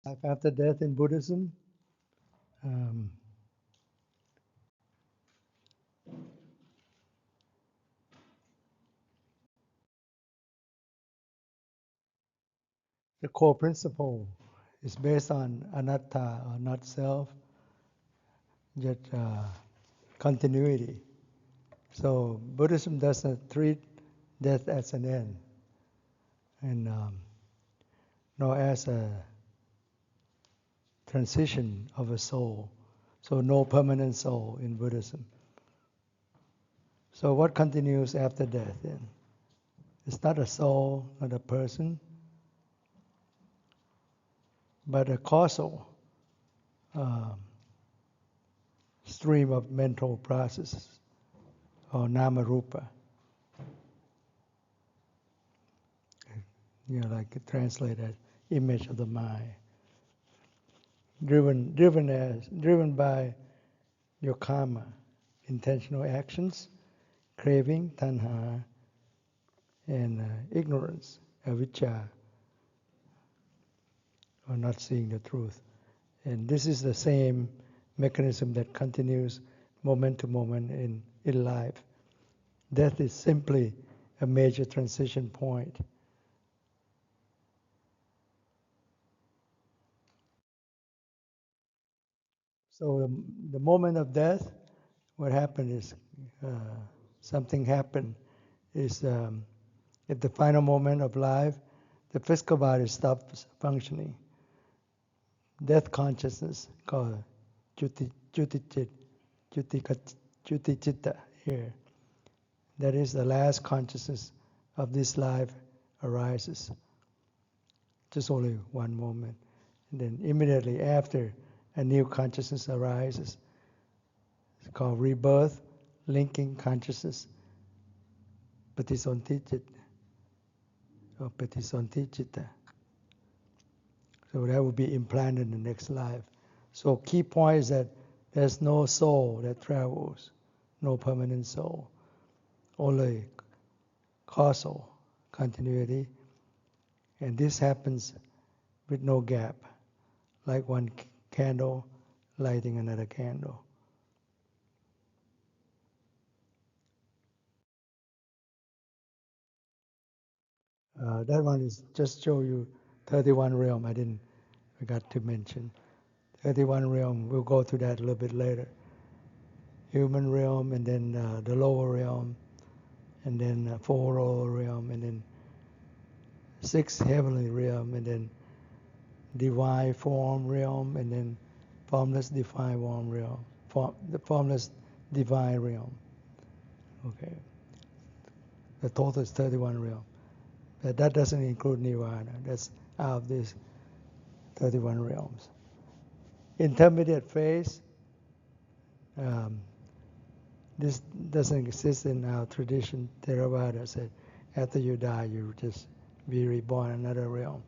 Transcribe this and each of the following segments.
Life after death in Buddhism. Um, the core principle is based on anatta, or not self, just continuity. So Buddhism doesn't treat death as an end, and nor as a transition of a soul. So no permanent soul in Buddhism. So what continues after death then? It's not a soul, not a person, but a causal stream of mental processes, or nama rupa. Like it translate as image of the mind. Driven by your karma, intentional actions, craving, tanha, and ignorance, avijja, or not seeing the truth. And this is the same mechanism that continues moment to moment in life. Death is simply a major transition point. So the moment of death, what happened is something happened. Is at the final moment of life, the physical body stops functioning. Death consciousness, called Cuticitta here. That is the last consciousness of this life arises. Just only one moment. And then immediately after, a new consciousness arises. It's called rebirth-linking consciousness. Paṭisandhi-citta, or Paṭisandhi-citta. So that will be implanted in the next life. So key point is that there's no soul that travels, no permanent soul, only causal continuity. And this happens with no gap, like one candle lighting another candle. That one is just show you 31 realm. I forgot to mention. 31 realm, we'll go to that a little bit later. Human realm, and then the lower realm, and then 4 lower realm, and then 6 heavenly realm, and then divine form realm, and then formless divine form realm, the formless divine realm. Okay. The total is 31 realm. But that doesn't include nirvana. That's out of these 31 realms. Intermediate phase, this doesn't exist in our tradition. Theravāda said, after you die, you just be reborn in another realm.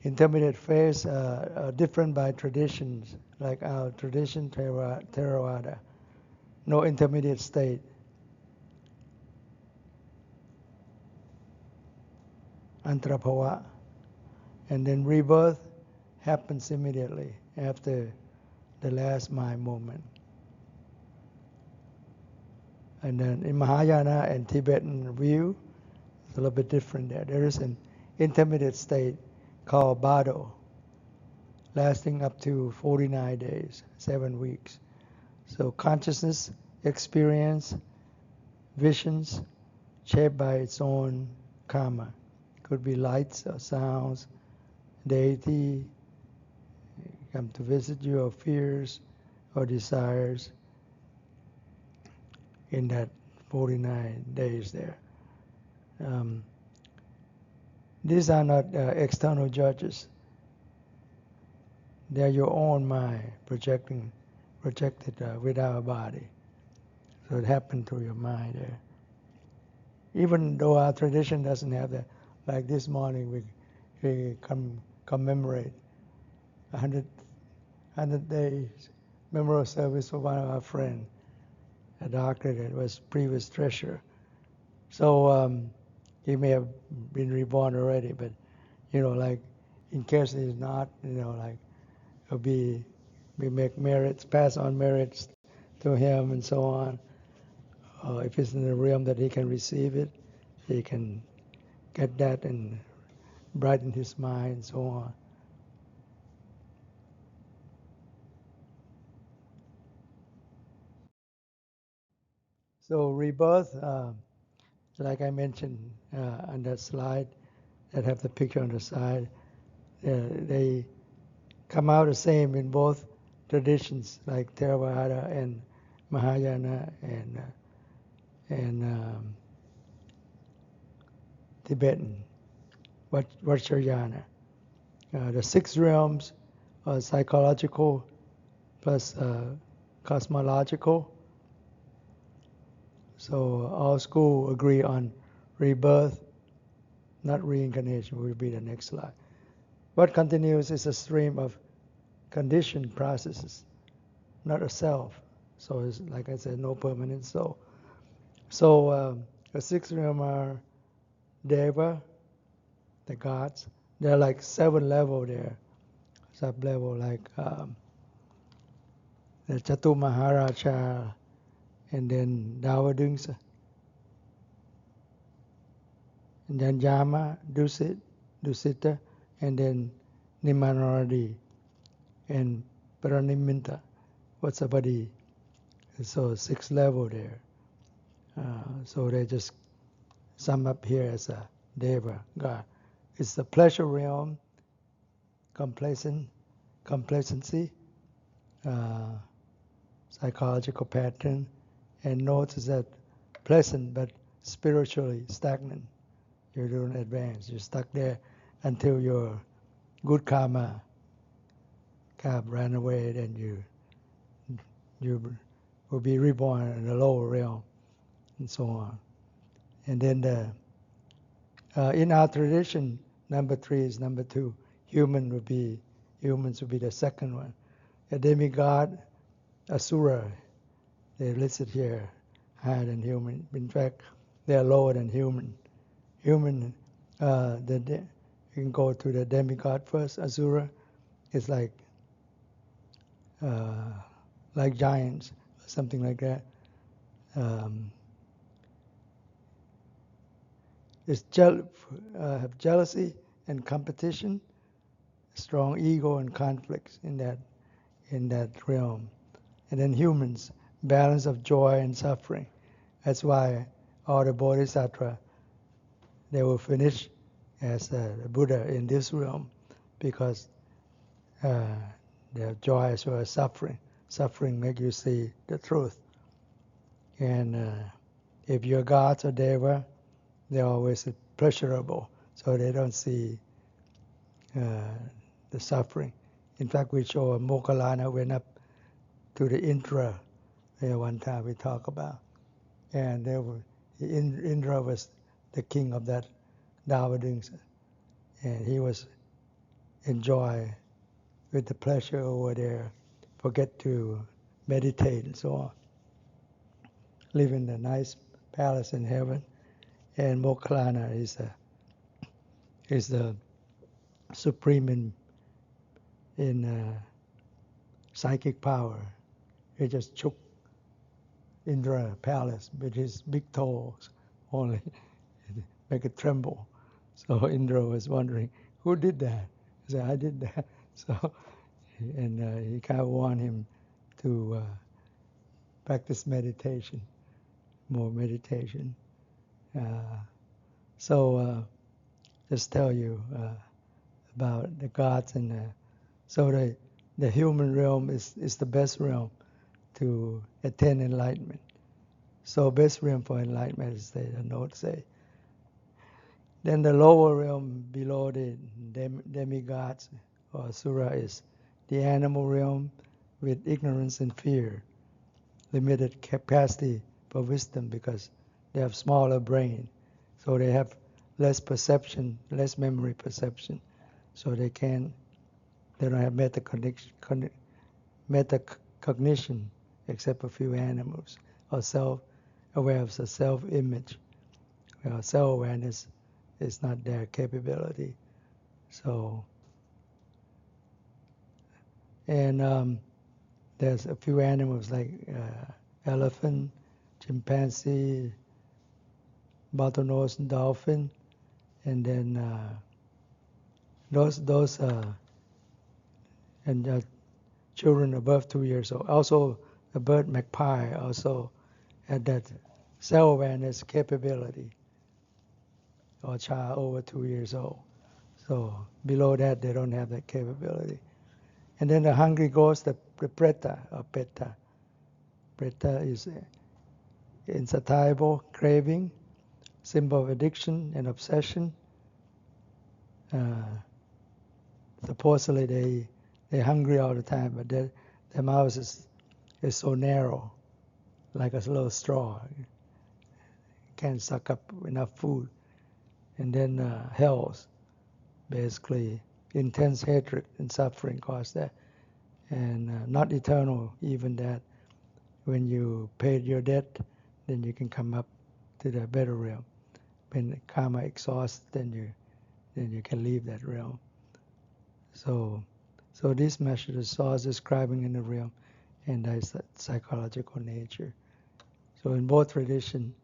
Intermediate phase are different by traditions, like our tradition, Theravāda. No intermediate state. Antarābhava. And then rebirth happens immediately after the last mind moment. And then in Mahāyāna and Tibetan view, it's a little bit different there. There is an intermediate state called Bardo, lasting up to 49 days, 7 weeks. So consciousness, experience, visions, shaped by its own karma. Could be lights or sounds, deity come to visit you, or fears or desires in that 49 days there. These are not external judges. They are your own mind projected with our body. So it happened through your mind there. Even though our tradition doesn't have that, like this morning we commemorate 100 days memorial service for one of our friends, a doctor that was previous treasurer. So he may have been reborn already, but like in case he's not, like we make merits, pass on merits to him and so on. If it's in the realm that he can receive it, he can get that and brighten his mind and so on. So rebirth, like I mentioned on that slide that have the picture on the side, they come out the same in both traditions, like Theravāda and Mahāyāna and Tibetan, Vajrayana. The six realms are psychological plus cosmological. So all schools agree on rebirth, not reincarnation, will be the next slide. What continues is a stream of conditioned processes, not a self. So it's, like I said, no permanent soul. So the six realms are Deva, the gods. There are like 7 levels there, sub-level, like the Chatu Maharaja, and then Dāvadungsa, and then Yama, Dusitta, and then Nimanaradi, and Paraniminta, Vatsapadi. So 6 levels there. So they just sum up here as a Deva, God. It's the pleasure realm, complacency, psychological pattern, and notice that pleasant but spiritually stagnant. You don't advance. You're stuck there until your good karma ran away, then you will be reborn in the lower realm, and so on. And then in our tradition, number 3 is number 2. Humans would be the second one. A demigod, asura, they're listed here, higher than human. In fact, they're lower than human. You can go to the demigod first. Asura is like giants, something like that. Have jealousy and competition, strong ego and conflicts in that realm. And then humans, balance of joy and suffering. That's why all the bodhisattva, they will finish as the Buddha in this realm, because they have joy as well as suffering. Suffering makes you see the truth. And if you're gods or deva, they're always pleasurable, so they don't see the suffering. In fact, we show a Moggallana went up to the Indra there one time we talk about. And Indra was the king of that Dāvadungsa. And he was enjoy with the pleasure over there, forget to meditate and so on. Live in a nice palace in heaven. And Moggallana is the supreme in psychic power. He just shook Indra palace with his big toes only, make it tremble. So Indra was wondering, who did that? He said, I did that. So, and he kind of warned him to practice meditation, more meditation. Just tell you about the gods, and so the human realm is the best realm to attain enlightenment. So best realm for enlightenment is the notes say. Then the lower realm below the demigods or asura is the animal realm with ignorance and fear, limited capacity for wisdom because they have smaller brain, so they have less perception, less memory perception, so they don't have metacognition except a few animals, or self-awareness, of self-image. Self-awareness is not their capability. So And there's a few animals like elephant, chimpanzee, bottlenose dolphin, and then those and children above 2 years old. Also, the bird magpie also had that self-awareness capability, or child over 2 years old. So below that, they don't have that capability. And then the hungry ghost, the preta or peta. Preta is insatiable craving, symbol of addiction and obsession. Supposedly they're hungry all the time, but their mouth is so narrow, like a little straw. Can't suck up enough food. And then hells, basically intense hatred and suffering caused that. And not eternal, even that. When you paid your debt, then you can come up to the better realm. When karma exhausts, then you can leave that realm. So this message is Saul describing in the realm, and that's the psychological nature. So in both traditions,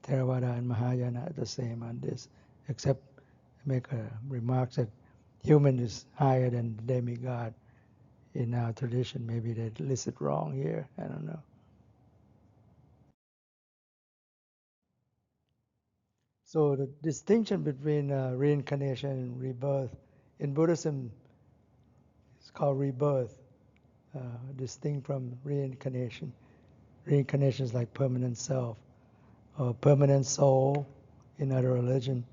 Theravāda and Mahāyāna are the same on this, except make a remark that human is higher than demigod in our tradition. Maybe they list it wrong here. I don't know. So the distinction between reincarnation and rebirth in Buddhism is called rebirth, distinct from reincarnation. Reincarnation is like permanent self or permanent soul in other religion.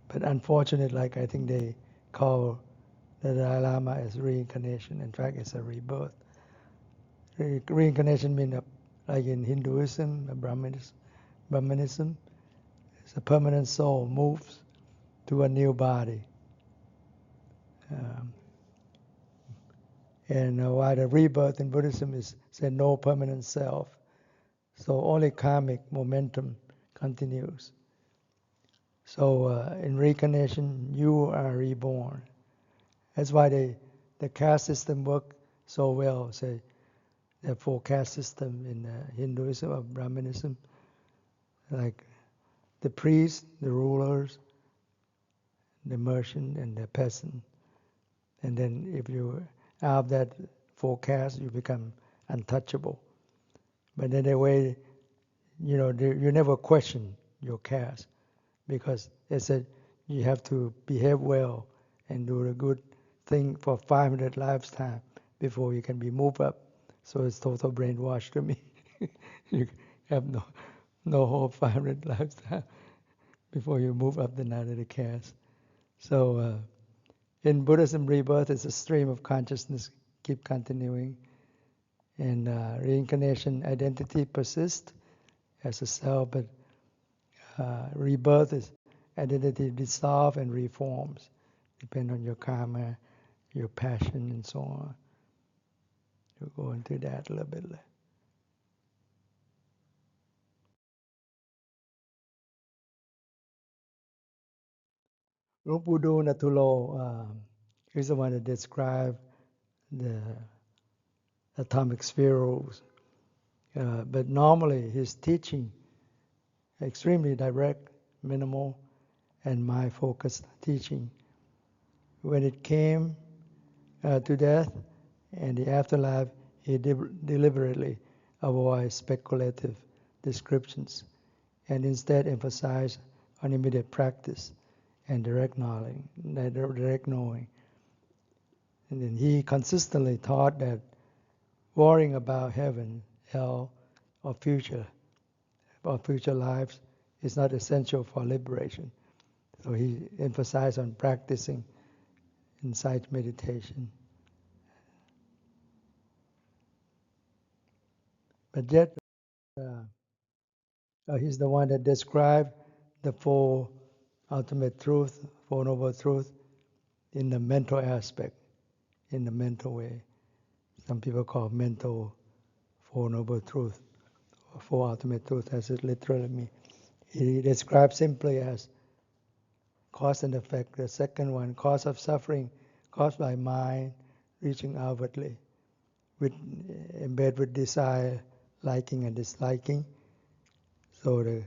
But unfortunately, like I think they call the Dalai Lama as reincarnation. In fact, it's a rebirth. Reincarnation means like in Hinduism, Brahmanism, it's a permanent soul moves to a new body. And while the rebirth in Buddhism is said no permanent self, so only karmic momentum continues. So in reincarnation, you are reborn. That's why the caste system works so well. Say the four caste system in Hinduism or Brahmanism, like the priests, the rulers, the merchant, and the peasant. And then if you have that four castes, you become untouchable. But in a way, you never question your caste, because they said you have to behave well and do a good thing for 500 lifetime before you can be moved up. So it's total brainwash to me. You have no whole 500 lifetime before you move up the ladder of the caste. So in Buddhism, rebirth is a stream of consciousness, keep continuing. And reincarnation identity persists as a self, but rebirth is identity dissolves and reforms, depending on your karma, your passion, and so on. We'll go into that a little bit later. Buddha Natulo is the one that described the atomic sphere rules. But normally his teaching extremely direct, minimal, and mind-focused teaching. When it came to death and the afterlife, he deliberately avoided speculative descriptions and instead emphasized on immediate practice and direct knowing. And then he consistently taught that worrying about heaven, hell, or future lives is not essential for liberation. So he emphasized on practicing insight meditation. But yet, he's the one that described the Four Ultimate Truth, Four Noble Truth, in the mental aspect, in the mental way. Some people call mental Four Noble Truth, or Four Ultimate Truth, as it literally means. He describes simply as cause and effect. The second one, cause of suffering caused by mind, reaching outwardly, embed with desire, liking and disliking. So the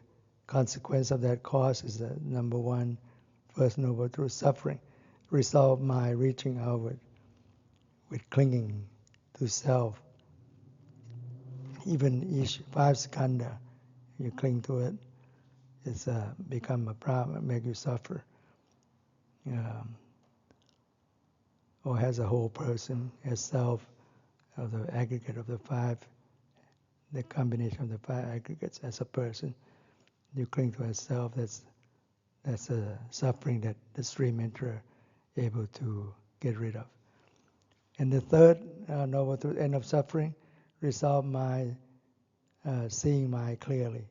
consequence of that cause is the number one, first noble truth, suffering. Resolve my reaching outward with clinging to self. Even each 5 skandha, you cling to it, it's become a problem, make you suffer. Or has a whole person, as self, of the aggregate of the 5, the combination of the 5 aggregates as a person. You cling to as self, that's a suffering that the stream enterer able to get rid of. And the third noble truth, end of suffering, resolve my seeing my clearly.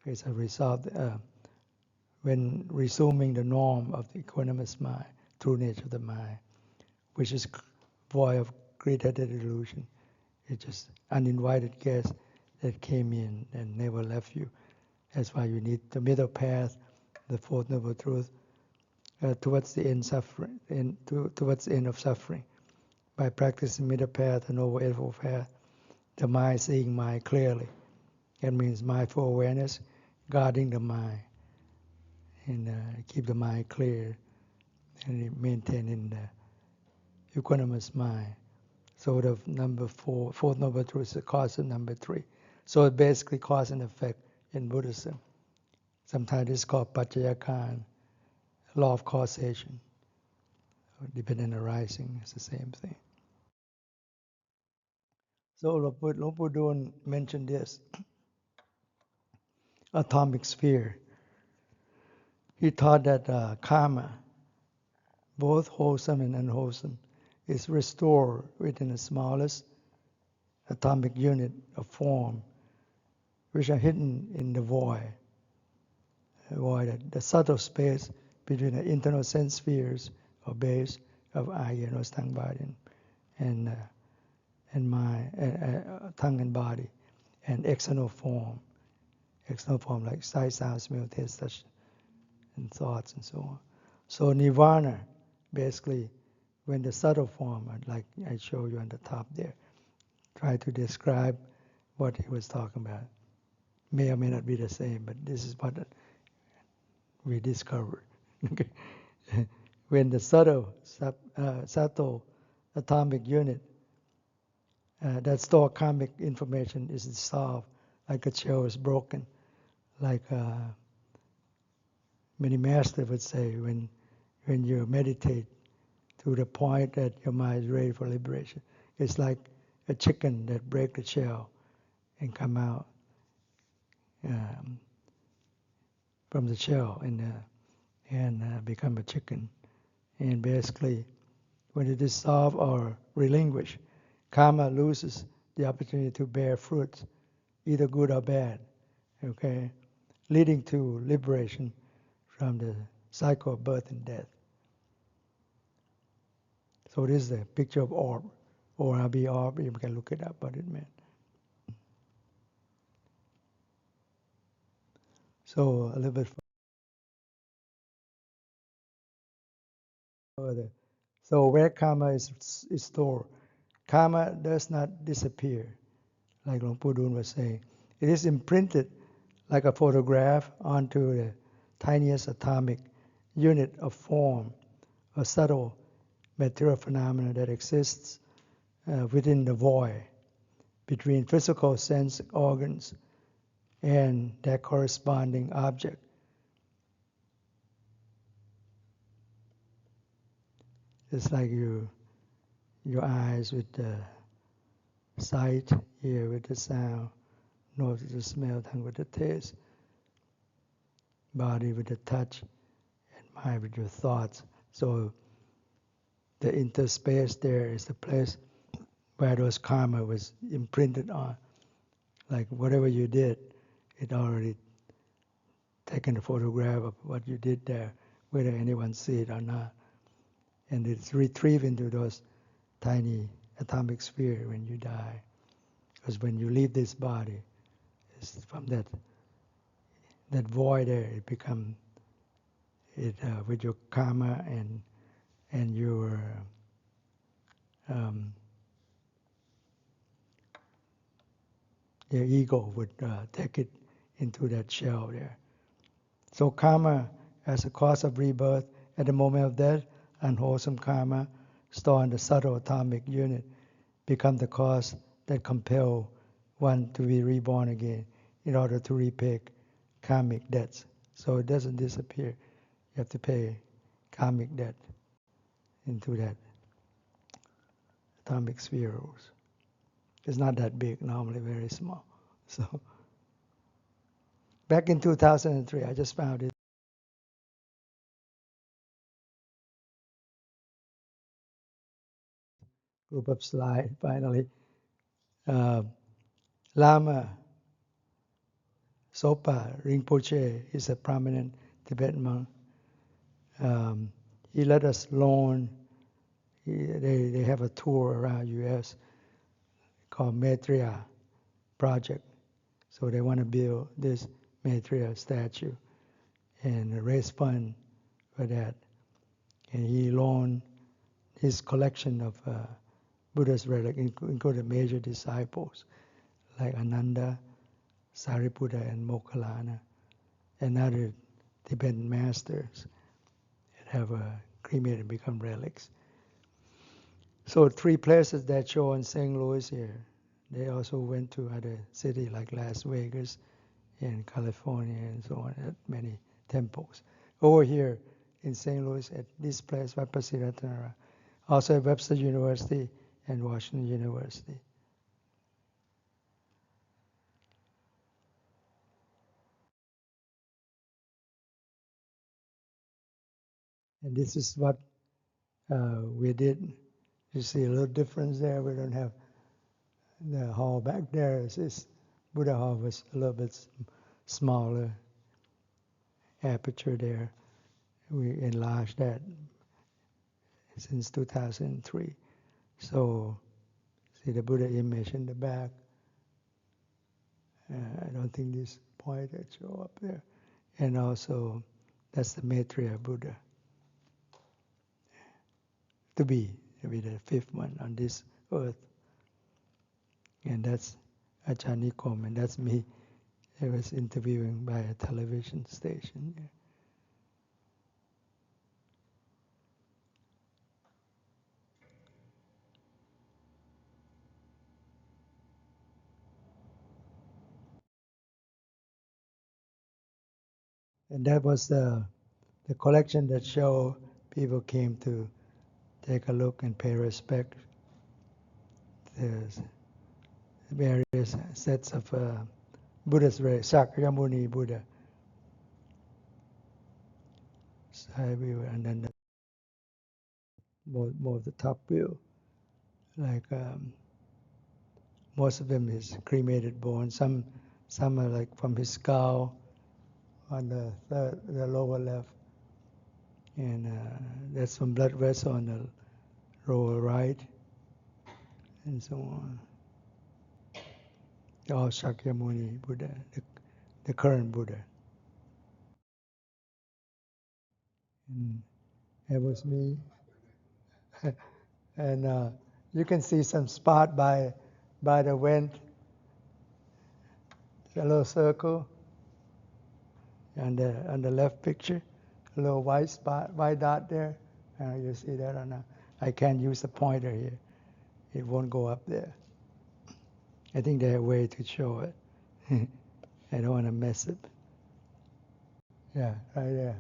It's a result when resuming the norm of the equanimous mind, true nature of the mind, which is void of greed-headed illusion. It's just uninvited guest that came in and never left you. That's why you need the middle path, the fourth noble truth, towards the end suffering, towards the end of suffering. By practicing middle path, the noble eightfold path, the mind seeing mind clearly. That means mindful awareness, guarding the mind, and keep the mind clear, and maintaining the equanimous mind. So the fourth noble truth is the cause of number 3. So it basically cause and effect in Buddhism. Sometimes it's called Paccaya, law of causation. Dependent arising is the same thing. So Luang Pu Dun mentioned this atomic sphere. He taught that karma, both wholesome and unwholesome, is restored within the smallest atomic unit of form, which are hidden in the void, the subtle space between the internal sense spheres or base of eye and tongue, body, and mind, tongue and body, and external form like sight, sound, smell, taste, touch, and thoughts, and so on. So nirvana, basically, when the subtle form, like I show you on the top there, try to describe what he was talking about. May or may not be the same, but this is what we discovered. When the subtle atomic unit that store karmic information is dissolved, like a shell is broken, like many masters would say, when you meditate to the point that your mind is ready for liberation, it's like a chicken that breaks the shell and come out from the shell and become a chicken. And basically, when it dissolves or relinquish, karma loses the opportunity to bear fruits, either good or bad, okay, leading to liberation from the cycle of birth and death. So this is a picture of orb, ORB orb. You can look it up what it meant. So a little bit further. So where karma is stored, karma does not disappear, like Luang Pu Dun was saying. It is imprinted like a photograph onto the tiniest atomic unit of form, a subtle material phenomena that exists within the void between physical sense organs and that corresponding object. It's like your eyes with the sight, ear with the sound, nose with the smell, tongue with the taste, body with the touch, and mind with your thoughts. So the interspace there is the place where those karma was imprinted on. Like whatever you did, it already taken a photograph of what you did there, whether anyone see it or not. And it's retrieved into those tiny atomic sphere when you die. Because when you leave this body, it's from that void there, it become with your karma and your their ego would take it into that shell there. So karma as a cause of rebirth at the moment of death, unwholesome karma stored in the subtle atomic unit become the cause that compel one to be reborn again in order to repay karmic debts. So it doesn't disappear. You have to pay karmic debt into that atomic spheres. It's not that big, normally very small. So back in 2003, I just found it. Group of slide finally. Lama Sopa Rinpoche is a prominent Tibetan monk. He let us learn. They have a tour around U.S. called Maitreya Project. So they want to build this Maitreya statue and raise fund for that. And he loaned his collection of Buddha's relics, including major disciples like Ananda, Sariputta, and Moggallana, and other Tibetan masters that have cremated and become relics. So 3 places that show in St. Louis here. They also went to other cities like Las Vegas and California and so on, at many temples. Over here in St. Louis at this place, Paṭisandhi-citta, also at Webster University and Washington University. And this is what we did. You see a little difference there. We don't have the hall back there. This Buddha hall was a little bit smaller aperture there. We enlarged that since 2003. So see the Buddha image in the back. I don't think this pointer show up there. And also that's the Maitreya Buddha. To be the 5th one on this earth. And that's Ajahn Nikom, and that's me. I was interviewing by a television station. And that was the collection that showed people came to take a look and pay respect. There's various sets of Buddha's relics, Shakyamuni Buddha. And then more of the top view, like most of them is cremated bone. Some are like from his skull on the lower left, and that's from blood vessel on the lower right, and so on. All Shakyamuni Buddha, the current Buddha. And that was me. And you can see some spot by the vent, a little circle on the left picture, a little white spot, white dot there. You see that or not? I can't use the pointer here. It won't go up there. I think they have a way to show it. I don't want to mess it. Yeah, right there.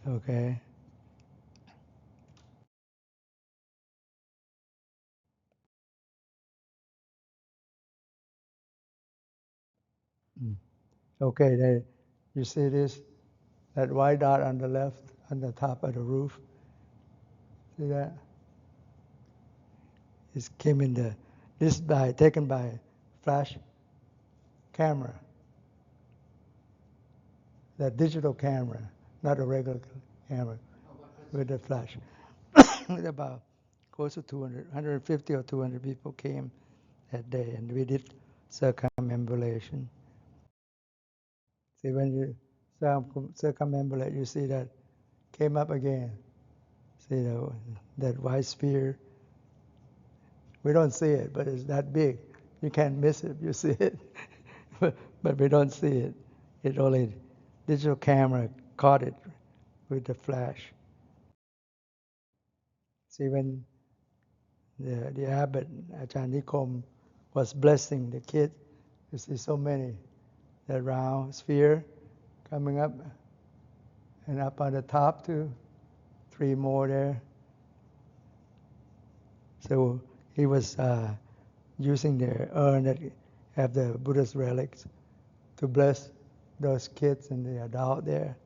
Okay. Okay, there. You see this? That white dot on the left, on the top of the roof. See that? It came in taken by flash camera. That digital camera, not a regular camera, with a flash. With about close to 200, 150 or 200 people came that day, and we did circumambulation. See, when you circumambulate, you see that came up again. See that white sphere? We don't see it, but it's that big. You can't miss it if you see it. but we don't see it. It only digital camera caught it with the flash. See, when the abbot, Ajahn Nikom, was blessing the kid, you see so many, that round sphere coming up, and up on the top too, 3 more there. So he was using the urn that have the Buddha's relics to bless those kids and the adult there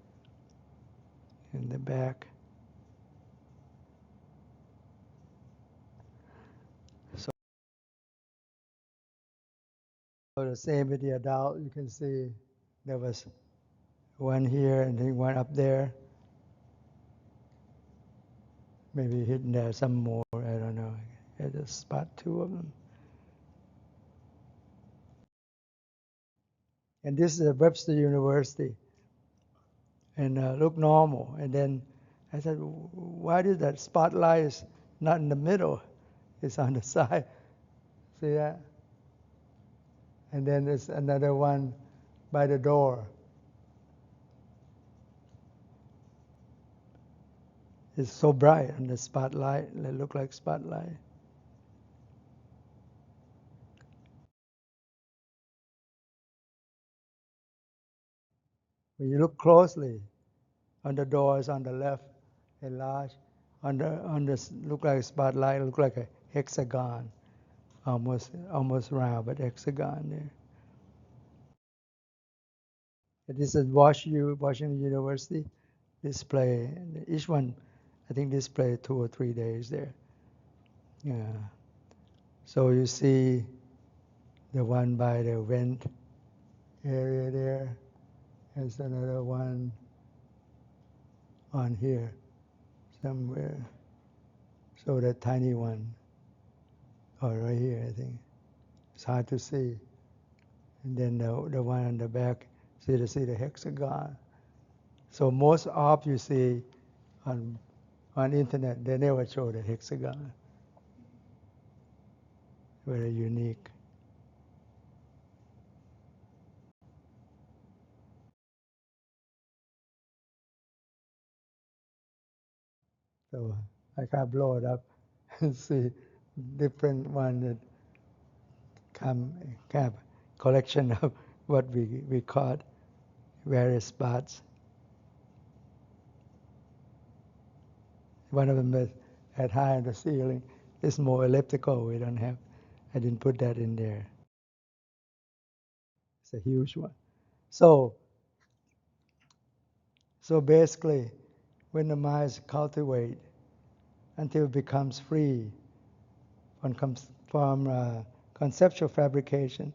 in the back. So the same with the adult, you can see there was one here and then one up there. Maybe hidden there, some more, I don't know. I just spot 2 of them. And this is at Webster University. And look normal. And then I said, why did that spotlight is not in the middle? It's on the side. See that? And then there's another one by the door. It's so bright on the spotlight, it look like spotlight. When you look closely, on the doors on the left, enlarged. On the look like a spotlight, look like a hexagon, almost round, but hexagon there. And this is Washington University display. Each one, I think, display 2 or 3 days there. Yeah. So you see the one by the vent area there. There's another one on here somewhere. So that tiny one, right here, I think. It's hard to see. And then the one on the back, see the hexagon. So most of you see on internet, they never show the hexagon. Very unique. So I can blow it up and see different one that come have collection of what we caught, various spots. One of them is at high on the ceiling. It's more elliptical. We don't have. I didn't put that in there. It's a huge one. So basically, when the mind is cultivated until it becomes free from conceptual fabrication,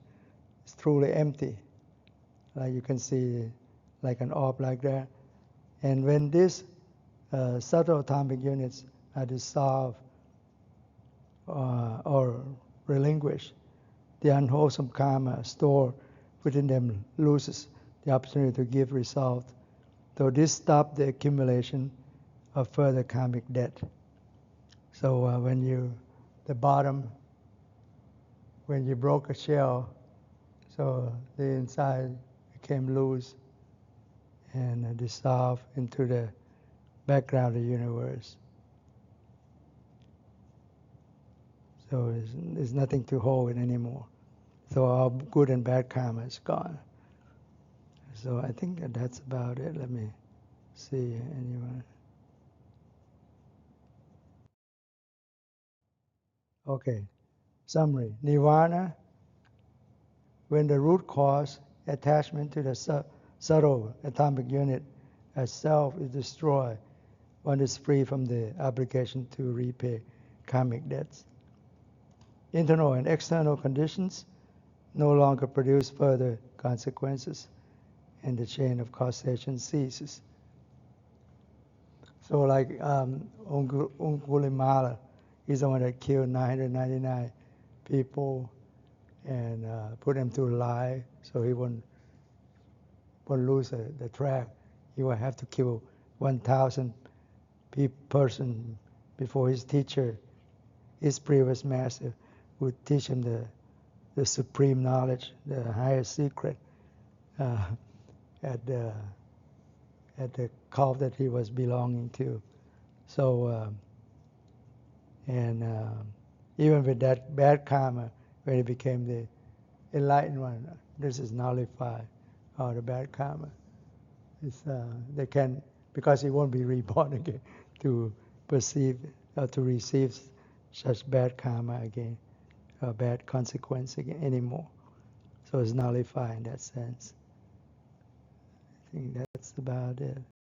it's truly empty. Like you can see, like an orb like that. And when these subtle atomic units are dissolved or relinquished, the unwholesome karma stored within them loses the opportunity to give result. So this stops the accumulation of further karmic debt. So the bottom, when you broke a shell, so the inside became loose and dissolved into the background of the universe. So there's nothing to hold it anymore. So our good and bad karma is gone. So I think that's about it. Let me see anyone. Okay, summary. Nirvana, when the root cause, attachment to the subtle atomic unit as self is destroyed, one is free from the obligation to repay karmic debts. Internal and external conditions no longer produce further consequences, and the chain of causation ceases. So like Angulimala, he's the one that killed 999 people and put them to lie, so he won't lose the track. He will have to kill 1,000 person before his teacher, his previous master, would teach him the supreme knowledge, the highest secret, at the cult that he was belonging to. So, even with that bad karma, when he became the enlightened one, this is nullified, all the bad karma. They can, because he won't be reborn again to perceive or to receive such bad karma again, or bad consequence again anymore. So it's nullified in that sense. I think that's about it.